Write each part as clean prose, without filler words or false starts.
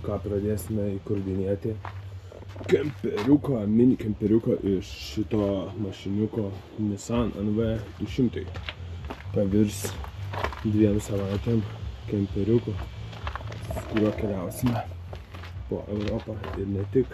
ką pradėsime įkurdinėti kemperiuką, mini kemperiuką iš šito mašiniuko Nissan NV200. Pavirs 2 savaitėm kemperiuku, su kuriuo keliausime po Europą ir ne tik.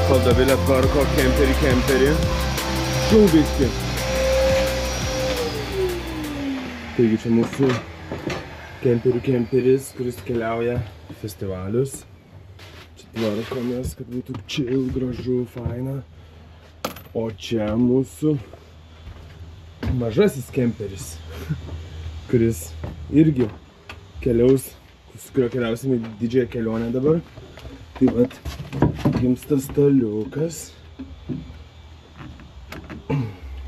Kol Dovilė tvarko kemperį. Šūbiški. Taigi čia mūsų kemperis, kuris keliauja festivalius. Čia tvarkomės, kad būtų chill, gražu, faina. O čia mūsų mažasis kemperis, kuris irgi keliaus, su kuriuo keliausime didžiąją kelionę dabar. Tai vat, gimsta staliukas.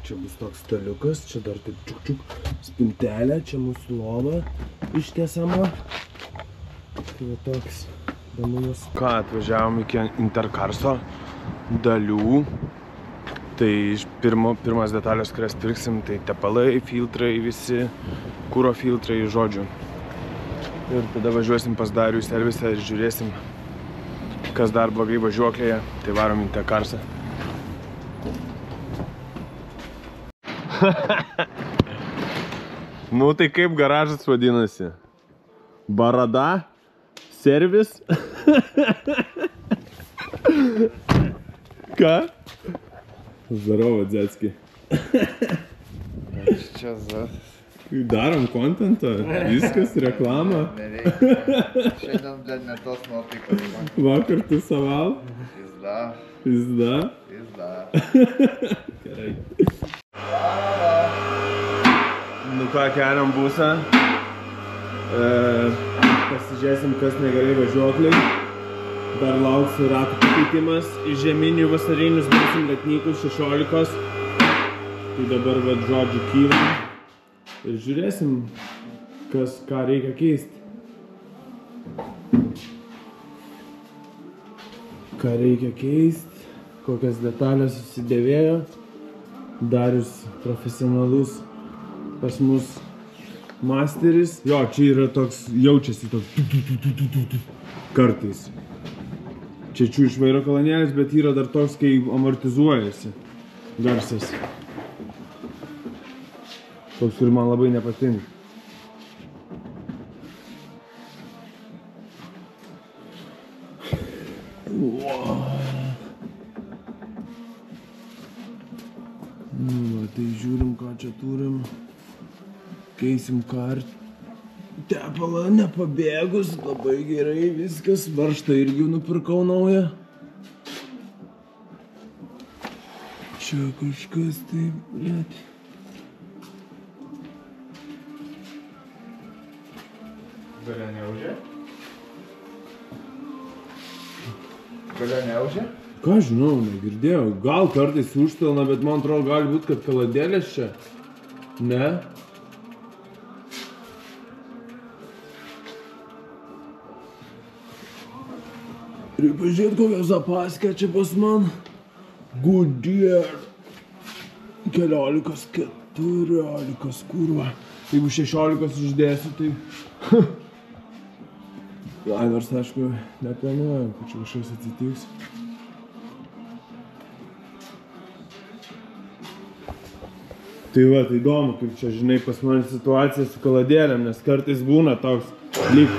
Čia bus toks staliukas, čia dar taip čiuk spintelė, čia mūsų lova ištiesama. Tai va toks įdomus. Ką, atvažiavom iki Intercarso dalių. Tai pirmas detalės, kurias pirksim, tai tepalai, filtrai visi, kuro filtrai, žodžiu. Ir tada važiuosim pas Darių į servisą ir žiūrėsim, kas dar blogai važiuoklėje, tai varom Intercarsą. Nu tai kaip garažas vadinasi? Barada? Servis? Ką? Zdarovo, Dzetski. Čia za... Darom kontentą, viskas, reklamą. Nereikia. Šiandien ne tos nuotaikos. Vakar tu saval? Pizda. Gerai. Nu ką, keliam busą. Pasižiūrėsim, kas negerai važiuokliai. Dar lauksiu ratų pakeitimas. Iš žieminių vasarinius būsim letnykus 16. Tai dabar vat žodžiu kylam. Ir žiūrėsim, ką reikia keisti. Ką reikia keisti, kokias detalės susidėvėjo. Darius profesionalus pas mus masteris. Jo, čia yra toks, jaučiasi toks kartais. Čia iš vairo kolonėlės, bet yra dar toks, kai amortizuojasi garsas. Toks ir man labai nepatinka. Nu, tai žiūrim, ką čia turim. Keisim tepalą, nepabėgus, labai gerai viskas. Varžtą irgi nupirkau naują. Čia kažkas taip, blėt. Galia neužė? Galia neužė? Ką žinau, negirdėjau. Gal kartais užtelna, bet man atrodo gali būti, kad kaladėlės čia. Ne? Reikia pažiūrėti, kokią zapaskė čia pas man. Goodyear. 14, kurva. Jeigu 16 uždėsiu, tai... Ai, nors, aišku, neplanuojam, kad čia kažkas atsitiks. Tai va, tai įdomu, kaip čia, žinai, pas mane situacija su kaladėlėm, nes kartais būna toks lyg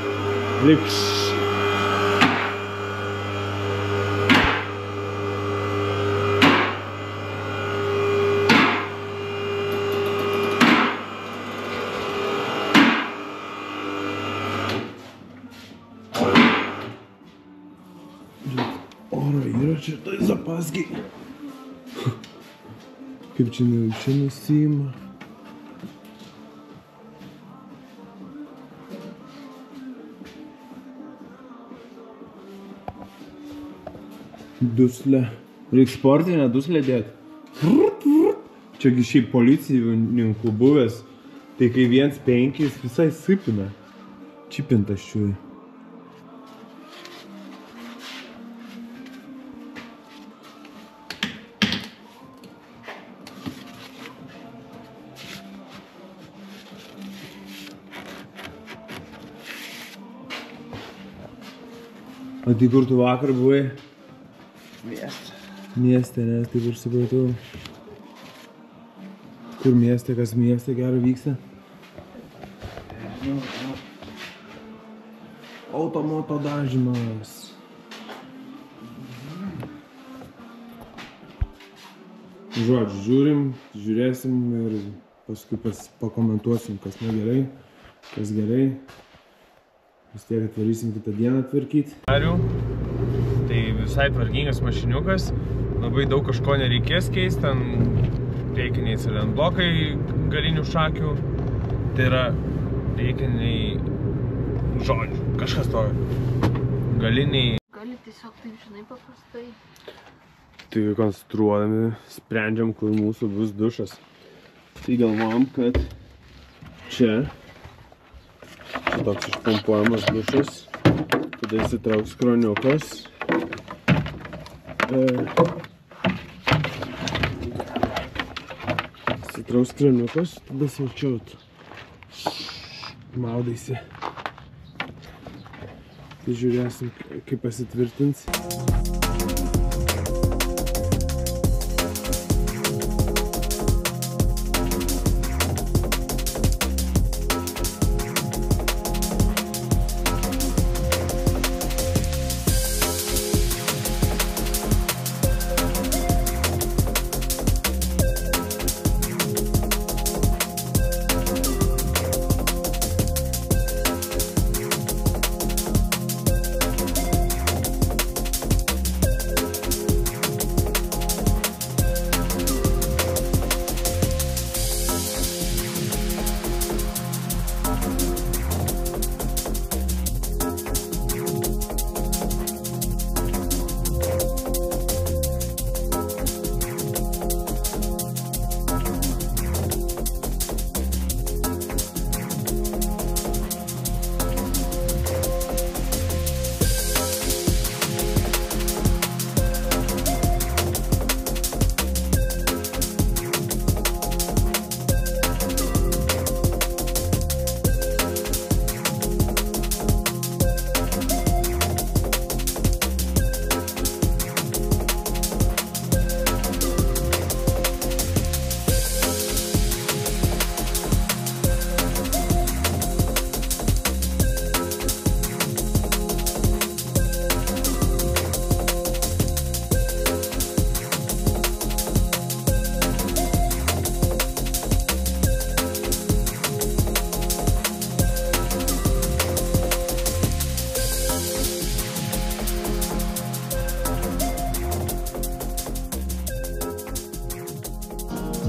oro yra čia tai zapasgiai. Kaip čia nusima. Duslė. Reikia sportinę duslę dėti. Čiagi šiaip policininkų buvęs. Tai kai 1.5 visai sipina. Čipintas šiui. O tai kur tu vakar buvai? Mieste. Mieste, nes taip ir supratau. Kur mieste, kas mieste gero vyksta? Automoto dažymas. Žodžiu, žiūrėsim ir paskui pakomentuosim, kas negerai, kas gerai. Vis tiek atvarysim kitą dieną tvarkyti. Tai visai tvarkingas mašiniukas, labai daug kažko nereikės keisti, ten priekiniai silendblokai galinių šakių, tai yra priekiniai, žodžiu, kažkas to galiniai. Gali tiesiog taip, žinai, paprastai. Tai konstruodami, sprendžiam, kur mūsų bus dušas. Tai galvom, kad čia toks išpumpuojamas dušas, tada įsitrauks kroniukas. Įsitrauks kroniukas, tada saučiau maudaisi. Tai žiūrėsim, kaip pasitvirtins.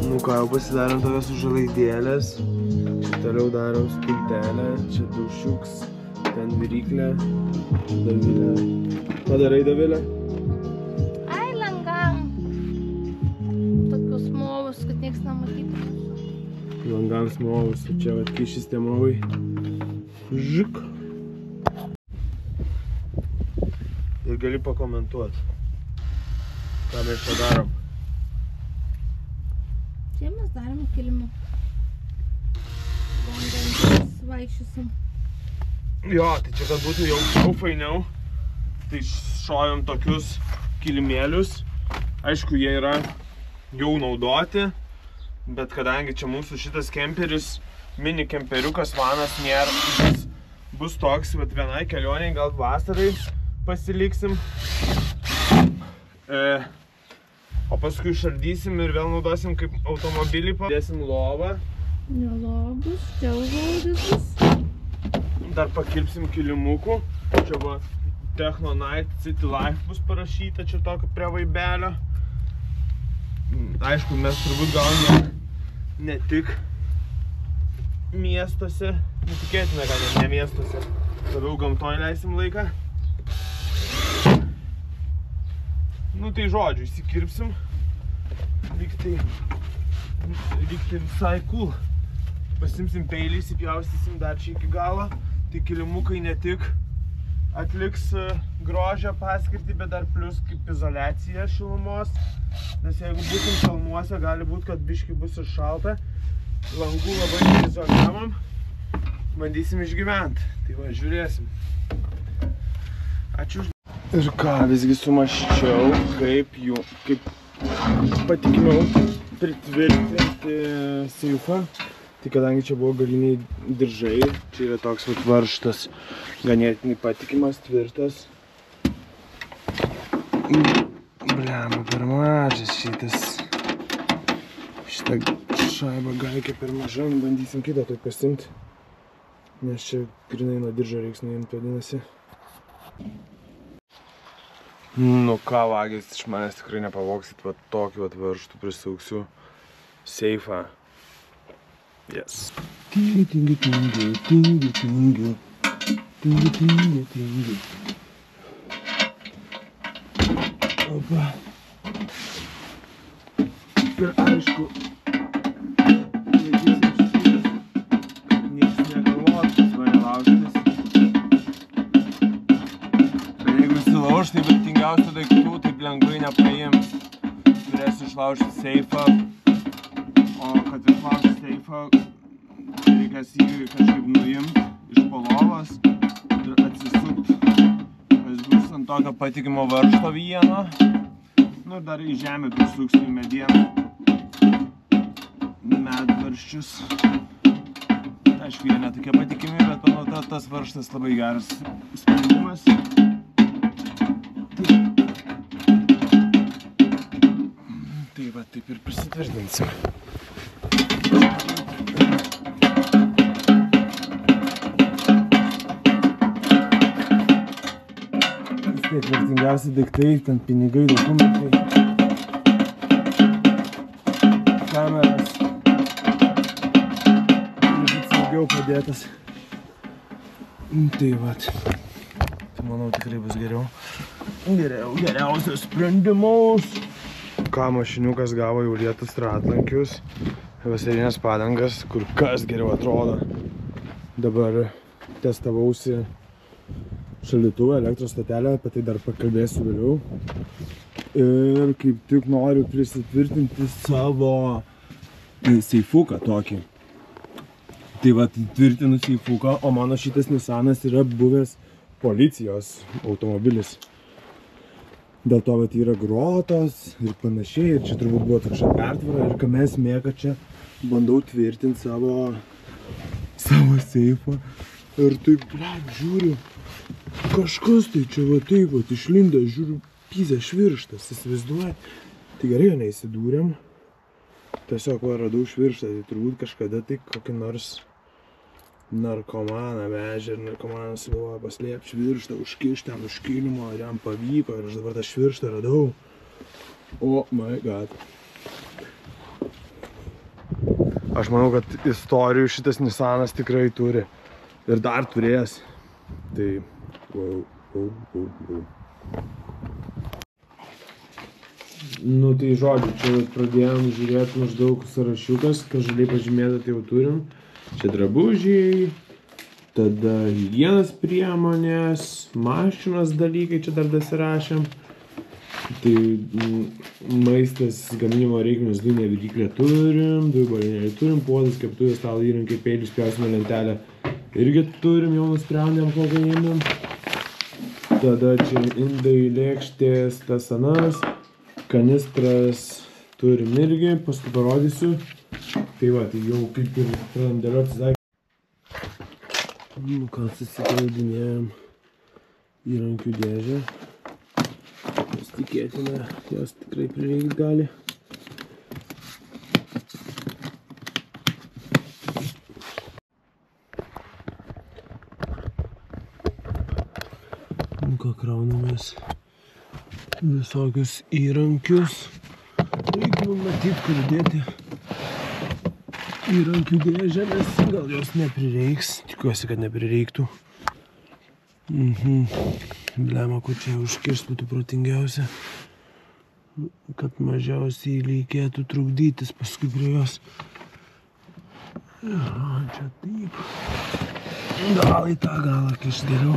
Nu ką, jau pasidarom tokias užalaidėlės. Čia toliau darom spintelę, čia dušiuks, ten viryklė, Dovilė. Ką darai, Dovilė? Ai, langam. Tokius movus, kad nieks nematytų. Langams movus, o čia vat kišis tie movai. Žik. Ir gali pakomentuoti, ką mes čia darom. Čia mes darome kilimą. Vandens vaikščiosim. Jo, tai čia kad būtų jau fainiau. Tai šojom tokius kilimėlius. Aišku, jie yra jau naudoti. Bet kadangi čia mūsų šitas kemperis, mini kemperiukas, vanas nėra, bus toks, bet vienai kelioniai, gal vasarai pasiliksim. O paskui išardysim ir vėl naudosim kaip automobilį. Padėsim lovą. Nelobus, čia užuodis bus. Dar pakirpsim kilimukų. Čia va Techno Night City Life bus parašyta, čia tokio prie vaibelio. Aišku, mes turbūt gal ne tik miestuose, netikėtina gal ne miestuose, labiau gamtoj leisim laiką. Nu tai žodžiu, įsikirpsim, lyg tai visai cool. Pasimsim peilį, įsipjaustysim dar čia iki galo, tai kilimukai ne tik atliks grožio paskirtį, bet dar plus kaip izoliacija šilumos. Nes jeigu būsim kalnuose, gali būt, kad biški bus ir šalta. Langų labai izoliavom. Bandysim išgyventi. Tai va, žiūrėsim. Ačiū. Ir ką, visgi sumaščiau, kaip patikimiau pritvirtinti seifą. Tai kadangi čia buvo galiniai diržai, čia yra toks vat varžtas, ganėtinai patikimas, tvirtas. Blemba, per mažas šitas. Šitą šaibą gaikė per maža, bandysim kitą tai pasimti. Nes čia grinai nuo diržo reiks nuimti, vadinasi. Nu ką, vagis, iš manęs tikrai nepavoksit, va tokį vat varžtų prisauksiu seifą. Yes. Tingi, tingi, tingi, tingi, tingi. Tingi, tingi, tingi. Opa. Ir aišku, laikysim šitas, kad nieks negalvotų mane laužtis. Bet jeigu įsilauž, tai vertingiausių daiktų taip lengvai nepaims. Turėsiu išlaužti seifą. O kad išlaužti seifą, reikės jį kažkaip nuimti iš po lovos ir atsisukti. Kas bus ant tokio patikimo varžto vieno. Nu ir dar į žemę prisuksiu į medieną. Medvaržčius. Aišku, jie netokie patikimi, bet manau, tas varžtas labai geras sprendimas. Tai va, taip ir prisitvirtinsim. Tiek vertingiausi daiktai, ten pinigai, dokumentai, kameras, turi būti saugiau padėtas. Tai vat, tai manau tikrai bus geriau. Geriausias sprendimus. Ką mašiniukas gavo jau lietus ratlankius, vasarinės padangas, kur kas geriau atrodo. Dabar testavausi šaldytuvą, elektros stotelę, apie tai dar pakalbėsiu vėliau. Ir kaip tik noriu prisitvirtinti savo seifuką tokį. Tai va, tvirtinu seifuką, o mano šitas Nissanas yra buvęs policijos automobilis. Dėl to vat yra grotos ir panašiai, ir čia turbūt buvo tokia pertvara, ir kame esmė, kad čia bandau tvirtinti savo seifą. Ir taip, blėt, žiūriu, kažkas tai čia va taip, vat išlinda, žiūriu, pyzė švirštas, įsivaizduoja. Tai gerai, jo neįsidūrėm. Tiesiog va radau švirštą, tai turbūt kažkada tai kokį nors narkomaną vežė ir narkomanas buvo paslėpti švirštą, užkišti ten už kilimo ir jam pavyko ir aš dabar tą švirštą radau. Oh my god. Aš manau, kad istorijų šitas Nissanas tikrai turi ir dar turės. Tai Nu tai žodžiu, čia pradėjom žiūrėti maždaug sąrašiukas, kas žaliai pažymėta, tai jau turim. Čia drabužiai, tada higienos priemonės, mašinos dalykai, čia dar dasirašėm. Tai maistas, gaminimo reikmenis, dujinė viryklė turim, dujų balinėlį turim, puodas, keptuvės, stalo įrankiai, peilius, pjausime lentelę irgi turim, jau nusprendėm kokią įmėm. Tada čia indai, lėkštės, tas anas, kanistras turim irgi, paskui parodysiu. Tai va, tai jau kaip ir pradam dėlioti daiktą. Nu ką, susikraudinėjom įrankių dėžę. Jos tikėtina, jos tikrai prireikt gali. Nu ką, kraunamės visokius įrankius. Reikia numatyti, kur dėti įrankių dėžę, nes gal jos neprireiks. Tikiuosi, kad neprireiktų. Blema, ko čia užkirst būtų protingiausia. Kad mažiausiai reikėtų trukdytis paskui prie jos. Čia taip. Gal į tą galą kišt geriau.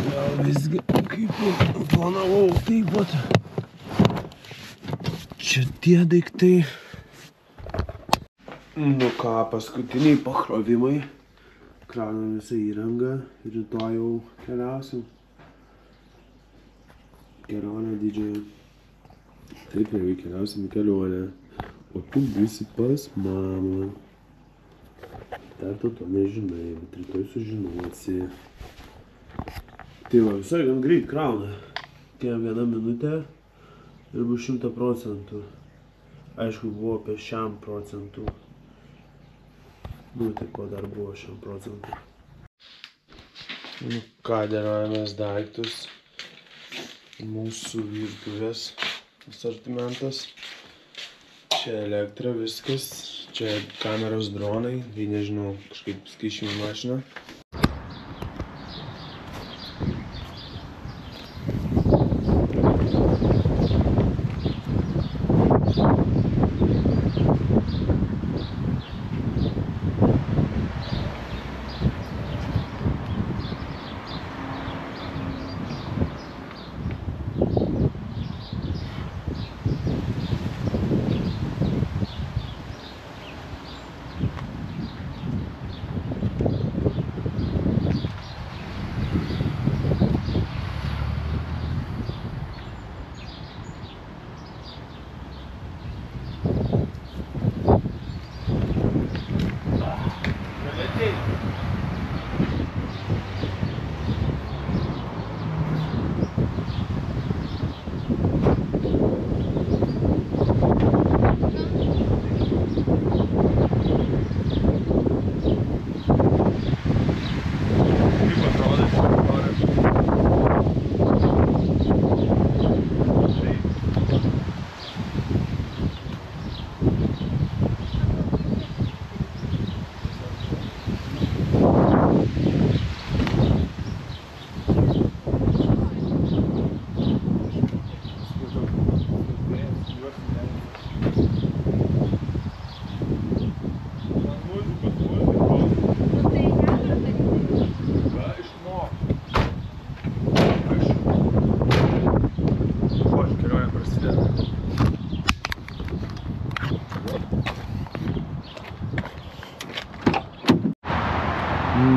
Gal visgi kaip ir planavau taip pat. Čia tie daiktai. Nu ką, paskutiniai pakrovimai. Kraunam visą įrangą ir rytoj jau keliausim. Kelionę didžiąją. Taip, jau keliausim į kelionę. O tu būsi pas mamą. Dar tu to nežinai, bet rytoj sužinosi. Tai va, visai gan greit krauna. Kiem 1 minutę ir bus 100%. Aišku, buvo apie 100%. Nu, tai ko dar buvo 100%. Nu ką, dėliojamės daiktus. Mūsų virtuvės asortimentas. Čia elektra, viskas. Čia kameros, dronai. Tai nežinau, kažkaip skaičių mašina.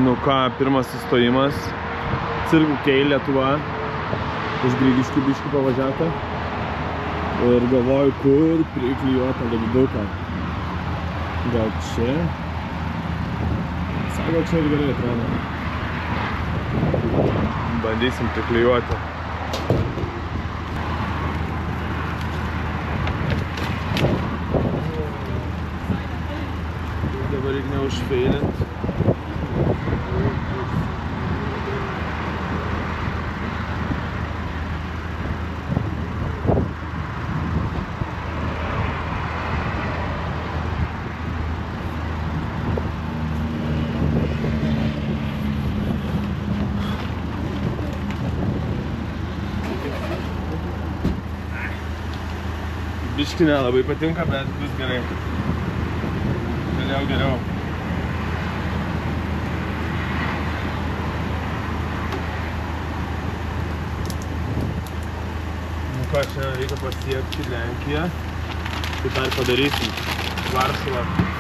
Nu ką, pirmas sustojimas. Circle K Lietuva. Už Grigiškių biškį pavažiuota. Ir galvoju, kur priklijuota lipduką. Gal čia? Sako, čia ir gerai atrodo. Bandysim priklijuoti. Dabar reikia neužfeilint. Biški nelabai patinka, bet bus gerai. Geriau. Nu ką, šiandien reikia pasiekti Lenkiją. Tai tą ir padarysim. Varšuvą.